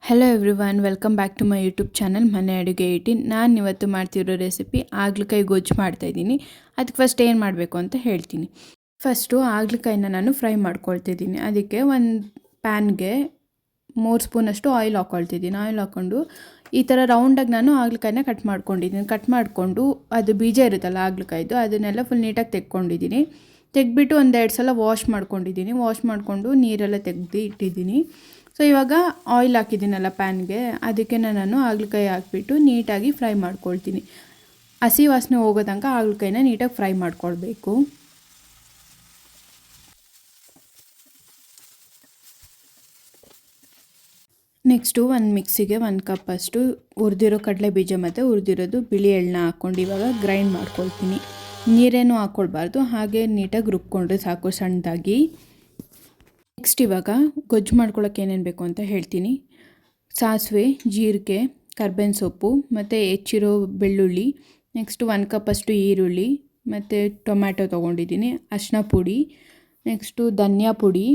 Hello everyone, welcome back to my YouTube channel ಮನೆ ಅಡುಗೆ 18. ನಾನು ಇವತ್ತು ಮಾಡ್ತಿರೋ ರೆಸಿಪಿ ಆಗ್ಲಕಾಯಿ ಗೊಜ್ಜು ಮಾಡ್ತಾಯಿದ್ದೀನಿ. ಅದಕ್ಕೆ ಫಸ್ಟ್ ಏನು ಮಾಡಬೇಕು ಅಂತ ಹೇಳ್ತೀನಿ. ಫಸ್ಟು ಆಗ್ಲಕಾಯಿನ ನಾನು ಫ್ರೈ ಮಾಡ್ಕೊಳ್ತಿದ್ದೀನಿ. ಅದಕ್ಕೆ ಒಂದು ಪ್ಯಾನ್ಗೆ 3 ಸ್ಪೂನಷ್ಟು ಆಯಿಲ್ ಹಾಕ್ಕೊಳ್ತಿದ್ದೀನಿ. ಆಯಿಲ್ ಹಾಕ್ಕೊಂಡು ಈ ಥರ ರೌಂಡಾಗಿ ನಾನು ಆಗ್ಲಕಾಯಿನ ಕಟ್ ಮಾಡ್ಕೊಂಡಿದ್ದೀನಿ. ಕಟ್ ಮಾಡಿಕೊಂಡು ಅದು ಬೀಜ ಇರುತ್ತಲ್ಲ ಆಗ್ಲಕಾಯ್ದು, ಅದನ್ನೆಲ್ಲ ಫುಲ್ ನೀಟಾಗಿ ತೆಕ್ಕೊಂಡಿದ್ದೀನಿ. ತೆಗೆದ್ಬಿಟ್ಟು 1-2 ಸಲ ವಾಶ್ ಮಾಡ್ಕೊಂಡಿದ್ದೀನಿ. ವಾಶ್ ಮಾಡಿಕೊಂಡು ನೀರೆಲ್ಲ ತೆಗೆದು ಇಟ್ಟಿದ್ದೀನಿ. ಸೊ ಇವಾಗ ಆಯಿಲ್ ಹಾಕಿದ್ದೀನಲ್ಲ ಪ್ಯಾನ್ಗೆ, ಅದಕ್ಕೆ ನಾನು ಹಾಗಲಕಾಯಿ ಹಾಕಿಬಿಟ್ಟು ನೀಟಾಗಿ ಫ್ರೈ ಮಾಡ್ಕೊಳ್ತೀನಿ. ಹಸಿ ವಾಸನೆ ಹೋಗೋ ತನಕ ಹಾಗಲಕಾಯಿನ ನೀಟಾಗಿ ಫ್ರೈ ಮಾಡ್ಕೊಳ್ಬೇಕು. ನೆಕ್ಸ್ಟು ಒಂದು ಮಿಕ್ಸಿಗೆ 1 ಕಪ್ಪಷ್ಟು ಹುರಿದಿರೋ ಕಡಲೆ ಬೀಜ ಮತ್ತು ಹುರಿದಿರೋದು ಬಿಳಿ ಎಳ್ಳನ್ನ ಹಾಕ್ಕೊಂಡು ಇವಾಗ ಗ್ರೈಂಡ್ ಮಾಡ್ಕೊಳ್ತೀನಿ. ನೀರೇನು ಹಾಕ್ಕೊಳ್ಬಾರ್ದು, ಹಾಗೆ ನೀಟಾಗಿ ರುಬ್ಕೊಂಡ್ರೆ ಸಾಕು ಸಣ್ಣದಾಗಿ. ನೆಕ್ಸ್ಟ್ ಇವಾಗ ಗೊಜ್ಜು ಮಾಡ್ಕೊಳ್ಳೋಕೆ ಏನೇನು ಬೇಕು ಅಂತ ಹೇಳ್ತೀನಿ. ಸಾಸಿವೆ, ಜೀರಿಗೆ, ಕರ್ಬೇವಿನ ಸೊಪ್ಪು ಮತ್ತು ಹೆಚ್ಚಿರೋ ಬೆಳ್ಳುಳ್ಳಿ, ನೆಕ್ಸ್ಟು 1 ಕಪ್ಪಷ್ಟು ಈರುಳ್ಳಿ ಮತ್ತು ಟೊಮ್ಯಾಟೊ ತೊಗೊಂಡಿದ್ದೀನಿ, ಅರಿಶಿನ ಪುಡಿ, ನೆಕ್ಸ್ಟು ಧನಿಯಾ ಪುಡಿ,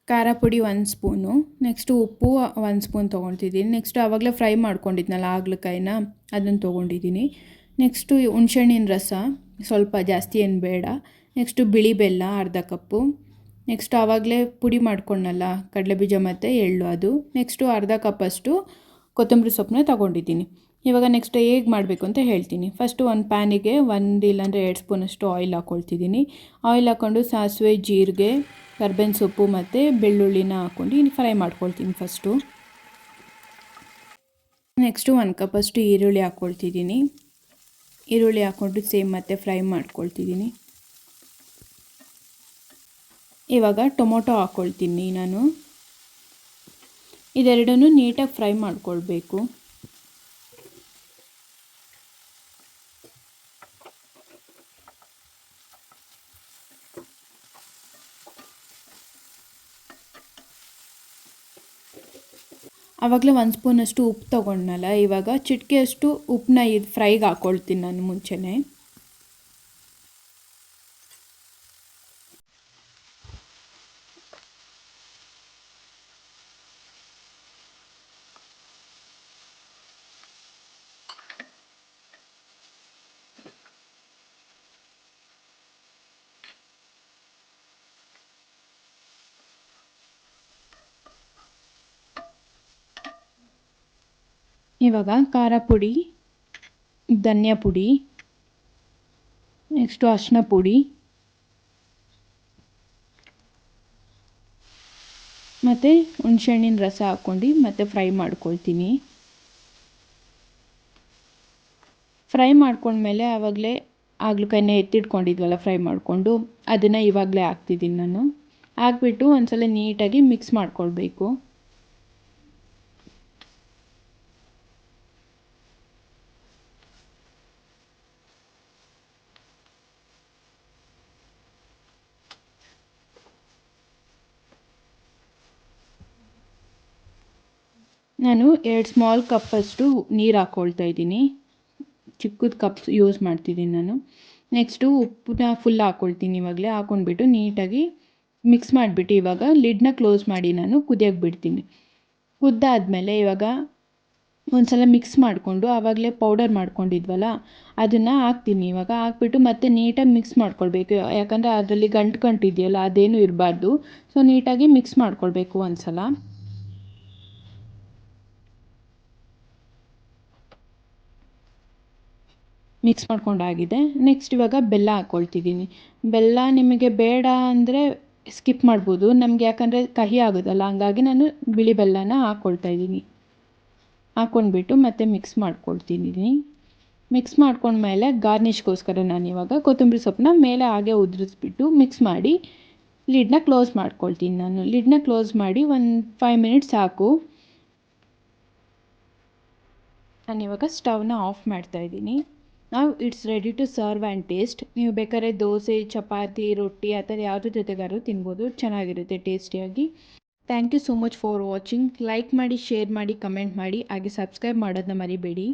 ಖಾರ ಪುಡಿ 1 ಸ್ಪೂನು, ನೆಕ್ಸ್ಟು ಉಪ್ಪು 1 ಸ್ಪೂನ್ ತೊಗೊಳ್ತಿದ್ದೀನಿ. ನೆಕ್ಸ್ಟು ಆವಾಗಲೇ ಫ್ರೈ ಮಾಡ್ಕೊಂಡಿದ್ನಲ್ಲ ಹಾಗಲಕಾಯಿನ, ಅದನ್ನು ತೊಗೊಂಡಿದ್ದೀನಿ. ನೆಕ್ಸ್ಟು ಹುಣಸೆಹಣ್ಣಿನ ರಸ ಸ್ವಲ್ಪ, ಜಾಸ್ತಿ ಏನು ಬೇಡ. ನೆಕ್ಸ್ಟು ಬಿಳಿ ಬೆಲ್ಲ ಅರ್ಧ ಕಪ್ಪು, ನೆಕ್ಸ್ಟ್ ಆವಾಗಲೇ ಪುಡಿ ಮಾಡ್ಕೊಂಡಲ್ಲ ಕಡಲೆಬೀಜ ಮತ್ತು ಎಳ್ಳು ಅದು. ನೆಕ್ಸ್ಟು ಅರ್ಧ ಕಪ್ಪಷ್ಟು ಕೊತ್ತಂಬರಿ ಸೊಪ್ಪನ್ನ ತೊಗೊಂಡಿದ್ದೀನಿ. ಇವಾಗ ನೆಕ್ಸ್ಟ್ ಹೇಗೆ ಮಾಡಬೇಕು ಅಂತ ಹೇಳ್ತೀನಿ. ಫಸ್ಟು ಒಂದು ಪ್ಯಾನಿಗೆ 1 ಇಲ್ಲಾಂದರೆ 2 ಸ್ಪೂನಷ್ಟು ಆಯಿಲ್ ಹಾಕ್ಕೊಳ್ತಿದ್ದೀನಿ. ಆಯಿಲ್ ಹಾಕ್ಕೊಂಡು ಸಾಸಿವೆ, ಜೀರಿಗೆ, ಕರ್ಬೇವಿನ ಸೊಪ್ಪು ಮತ್ತು ಬೆಳ್ಳುಳ್ಳಿನ ಹಾಕ್ಕೊಂಡು ಫ್ರೈ ಮಾಡ್ಕೊಳ್ತೀನಿ ಫಸ್ಟು. ನೆಕ್ಸ್ಟು 1 ಕಪ್ಪಷ್ಟು ಈರುಳ್ಳಿ ಹಾಕ್ಕೊಳ್ತಿದ್ದೀನಿ. ಈರುಳ್ಳಿ ಹಾಕ್ಕೊಂಡು ಸೇಮ್ ಮತ್ತೆ ಫ್ರೈ ಮಾಡ್ಕೊಳ್ತಿದ್ದೀನಿ. ಇವಾಗ ಟೊಮೊಟೊ ಹಾಕ್ಕೊಳ್ತೀನಿ ನಾನು. ಇದೆರಡನ್ನೂ ನೀಟಾಗಿ ಫ್ರೈ ಮಾಡ್ಕೊಳ್ಬೇಕು. ಆವಾಗಲೇ 1 ಸ್ಪೂನಷ್ಟು ಉಪ್ಪು ತೊಗೊಂಡ್ನಲ್ಲ, ಇವಾಗ ಚಿಟಿಕೆಯಷ್ಟು ಉಪ್ಪನ್ನ ಫ್ರೈಗೆ ಹಾಕ್ಕೊಳ್ತೀನಿ ನಾನು ಮುಂಚೆನೇ. ಇವಾಗ ಖಾರ ಪುಡಿ, ಧನಿಯಾ ಪುಡಿ, ನೆಕ್ಸ್ಟು ಅರಿಶಿನ ಪುಡಿ ಮತ್ತು ಹುಣಸೆಹಣ್ಣಿನ ರಸ ಹಾಕ್ಕೊಂಡು ಮತ್ತೆ ಫ್ರೈ ಮಾಡ್ಕೊಳ್ತೀನಿ. ಫ್ರೈ ಮಾಡ್ಕೊಂಡ್ಮೇಲೆ ಆವಾಗಲೇ ಹಾಗಲಕಾಯಿನ ಎತ್ತಿಟ್ಕೊಂಡಿದ್ವಲ್ಲ ಫ್ರೈ ಮಾಡಿಕೊಂಡು, ಅದನ್ನು ಇವಾಗಲೇ ಹಾಕ್ತಿದ್ದೀನಿ ನಾನು. ಹಾಕ್ಬಿಟ್ಟು ಒಂದು ಸಲ ನೀಟಾಗಿ ಮಿಕ್ಸ್ ಮಾಡ್ಕೊಳ್ಬೇಕು. ನಾನು 2 ಸ್ಮಾಲ್ ಕಪ್ಪಷ್ಟು ನೀರು ಹಾಕ್ಕೊಳ್ತಾ ಇದ್ದೀನಿ. ಚಿಕ್ಕದು ಕಪ್ ಯೂಸ್ ಮಾಡ್ತಿದ್ದೀನಿ ನಾನು. ನೆಕ್ಸ್ಟು ಉಪ್ಪನ್ನ ಫುಲ್ ಹಾಕ್ಕೊಳ್ತೀನಿ ಇವಾಗಲೇ. ಹಾಕ್ಕೊಂಡ್ಬಿಟ್ಟು ನೀಟಾಗಿ ಮಿಕ್ಸ್ ಮಾಡಿಬಿಟ್ಟು ಇವಾಗ ಲಿಡ್ನ ಕ್ಲೋಸ್ ಮಾಡಿ ನಾನು ಕುದಿಯೋಕ್ಕೆ ಬಿಡ್ತೀನಿ. ಕುದ್ದಾದಮೇಲೆ ಇವಾಗ ಒಂದು ಸಲ ಮಿಕ್ಸ್ ಮಾಡಿಕೊಂಡು ಆವಾಗಲೇ ಪೌಡರ್ ಮಾಡ್ಕೊಂಡಿದ್ವಲ್ಲ ಅದನ್ನು ಹಾಕ್ತೀನಿ. ಇವಾಗ ಹಾಕ್ಬಿಟ್ಟು ಮತ್ತೆ ನೀಟಾಗಿ ಮಿಕ್ಸ್ ಮಾಡ್ಕೊಳ್ಬೇಕು. ಯಾಕಂದರೆ ಅದರಲ್ಲಿ ಗಂಟು ಇದೆಯಲ್ಲ, ಅದೇನು ಇರಬಾರ್ದು. ಸೊ ನೀಟಾಗಿ ಮಿಕ್ಸ್ ಮಾಡ್ಕೊಳ್ಬೇಕು ಒಂದು ಸಲ. ಮಿಕ್ಸ್ ಮಾಡ್ಕೊಂಡಾಗಿದೆ. ನೆಕ್ಸ್ಟ್ ಇವಾಗ ಬೆಲ್ಲ ಹಾಕ್ಕೊಳ್ತಿದ್ದೀನಿ. ಬೆಲ್ಲ ನಿಮಗೆ ಬೇಡ ಅಂದರೆ ಸ್ಕಿಪ್ ಮಾಡ್ಬೋದು. ನಮಗೆ ಯಾಕಂದರೆ ಕಹಿ ಆಗೋದಲ್ಲ, ಹಂಗಾಗಿ ನಾನು ಬಿಳಿ ಬೆಲ್ಲನ ಹಾಕ್ಕೊಳ್ತಾ ಇದ್ದೀನಿ. ಹಾಕ್ಕೊಂಡ್ಬಿಟ್ಟು ಮತ್ತೆ ಮಿಕ್ಸ್ ಮಾಡ್ಕೊಳ್ತಿದ್ದೀನಿ. ಮಿಕ್ಸ್ ಮಾಡ್ಕೊಂಡ್ಮೇಲೆ ಗಾರ್ನಿಷ್ಗೋಸ್ಕರ ನಾನಿವಾಗ ಕೊತ್ತಂಬರಿ ಸೊಪ್ಪನ್ನ ಮೇಲೆ ಹಾಗೆ ಉದುರಿಸ್ಬಿಟ್ಟು ಮಿಕ್ಸ್ ಮಾಡಿ ಲಿಡ್ನ ಕ್ಲೋಸ್ ಮಾಡ್ಕೊಳ್ತೀನಿ ನಾನು. ಲಿಡ್ನ ಕ್ಲೋಸ್ ಮಾಡಿ ಒಂದು 5 ಮಿನಿಟ್ಸ್ ಸಾಕು. ನಾನಿವಾಗ ಸ್ಟವ್ನ ಆಫ್ ಮಾಡ್ತಾಯಿದ್ದೀನಿ. ನಾವು it's ready to serve and taste. ನೀವು ಬೇಕಾದ್ರೆ ದೋಸೆ, ಚಪಾತಿ, ರೊಟ್ಟಿ ಆ ಥರ ಯಾವುದ್ರ ಜೊತೆಗಾದ್ರೂ ತಿನ್ಬೋದು. ಚೆನ್ನಾಗಿರುತ್ತೆ ಟೇಸ್ಟಿಯಾಗಿ. Thank you so much for watching. Like ಮಾಡಿ, ಶೇರ್ ಮಾಡಿ, ಕಮೆಂಟ್ ಮಾಡಿ, ಹಾಗೆ ಸಬ್ಸ್ಕ್ರೈಬ್ ಮಾಡೋದನ್ನ ಮರಿಬೇಡಿ.